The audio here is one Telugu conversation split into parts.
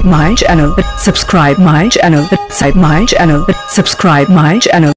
my channel, subscribe my channel, subscribe my channel.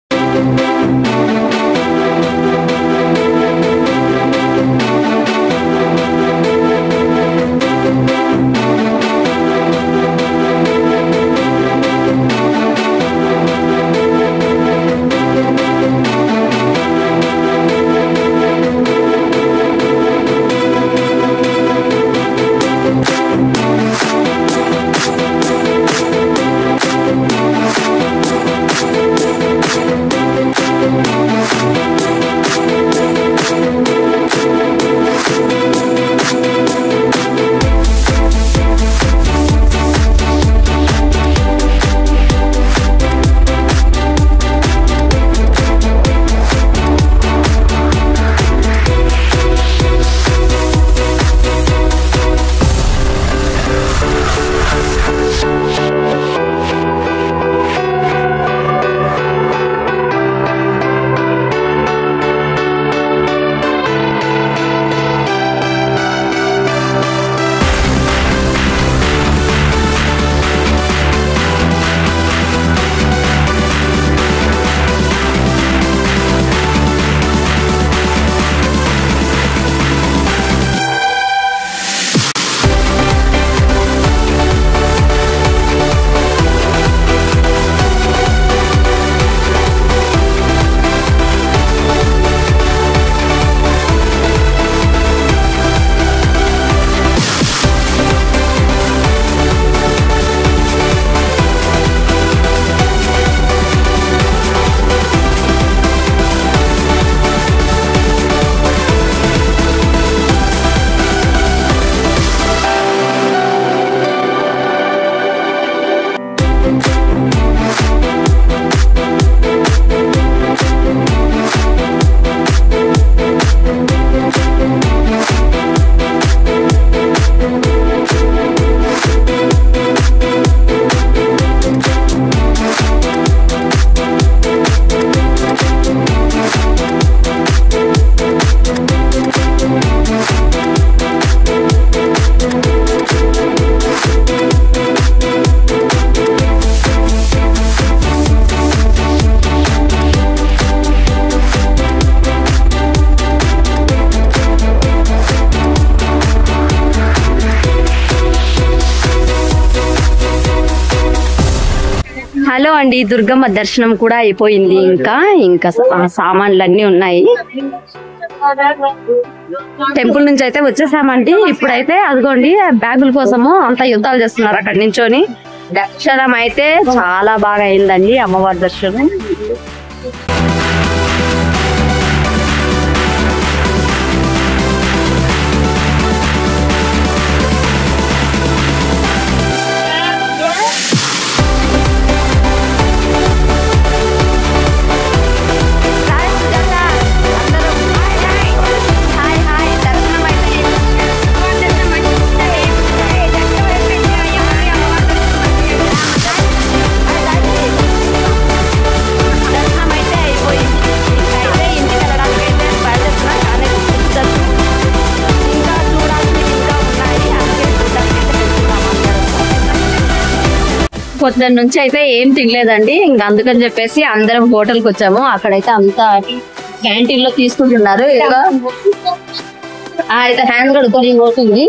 Hello అండి, దుర్గమ్మ దర్శనం కూడా అయిపోయింది. ఇంకా సామాన్లు అన్నీ ఉన్నాయి. టెంపుల్ నుంచి అయితే వచ్చేసామండి. ఇప్పుడైతే అదిగోండి బ్యాగుల కోసము అంతా యుద్ధాలు చేస్తున్నారు అక్కడ నించొని. దర్శనం అయితే చాలా బాగా అయిందండి, అమ్మవారి దర్శనం. పొద్దున్న నుంచి అయితే ఏం తినలేదండి. ఇంకా అందుకని చెప్పేసి అందరం హోటల్కి వచ్చాము. అక్కడైతే అంతా క్యాంటీన్ లో తీసుకుంటున్నారు. అయితే హ్యాండ్ కడుక్కొని పోతుంది.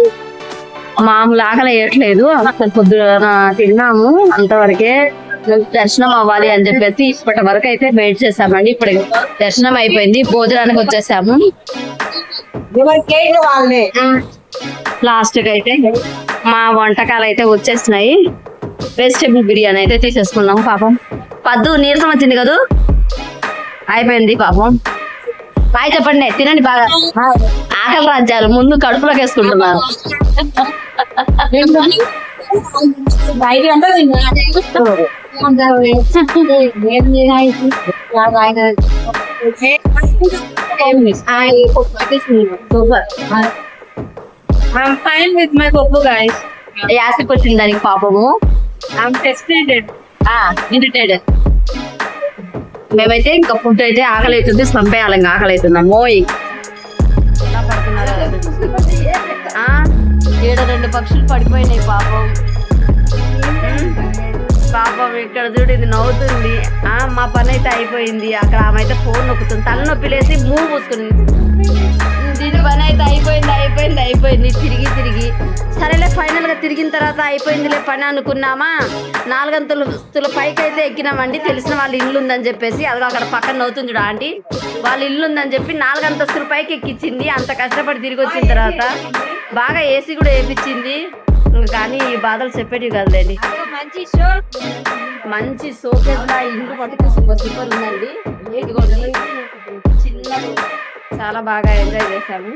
మామూలు ఆకలి వేయట్లేదు. పొద్దున తిన్నాము, అంతవరకే. దర్శనం అవ్వాలి అని చెప్పేసి ఇప్పటి వరకు అయితే వెయిట్ చేసామండి. ఇప్పుడు దర్శనం అయిపోయింది, భోజనానికి వచ్చేసాము. లాస్ట్ కి అయితే మా వంటకాలు అయితే వచ్చేసినాయి. వెజిటేబుల్ బిర్యానీ అయితే తీసేసుకున్నాం. పాపం పద్దు నీరసం వచ్చింది కదా, అయిపోయింది పాపం. బాయ్ చెప్పండి, తినండి బాగా. ఆకలి రాజ్యాలు ముందు కడుపులోకి వేసుకుంటున్నారు. I'm fine with my Popo guys. Aashiqui వచ్చింది దానికి పాపము. I'm frustrated. ఇరిటేటెడ్. మేమైతే ఇంకా ఫుడ్ అయితే ఆకలి అవుతుంది, పంపేయాలి. ఇంకా ఆకలి అవుతున్నాము. ఏడ 2 పక్షులు పడిపోయినాయి పాపం. పాపం ఇక్కడ చూడు ఇది నవ్వుతుంది. మా పని అయితే అయిపోయింది. అక్కడ ఆమె అయితే ఫోన్ నొక్కుతుంది. తలనొప్పి లేసి మూవ్ పూసుకుంది. దీని పని అయితే అయిపోయింది తిరిగి సరేలే ఫైనల్ గా తిరిగిన తర్వాత అయిపోయిందిలే పని అనుకున్నామా. 4 అంతస్తుల పైకి అయితే ఎక్కినామండి. తెలిసిన వాళ్ళ ఇల్లు ఉందని చెప్పేసి అదిగో అక్కడ పక్కన నవ్వుతుంది చూడ ఆంటీ. వాళ్ళ ఇల్లు ఉందని చెప్పి 4 అంతస్తుల పైకి ఎక్కించింది. అంత కష్టపడి తిరిగి వచ్చిన తర్వాత బాగా ఏసీ కూడా వేయించింది. కానీ ఈ బాధలు చెప్పేటివి కదలేండి. మంచి షోకేస్ లా ఇల్లు పట్టుకు సూపర్ ఉందండి. చిన్న చాలా బాగా ఎంజాయ్ చేశాము.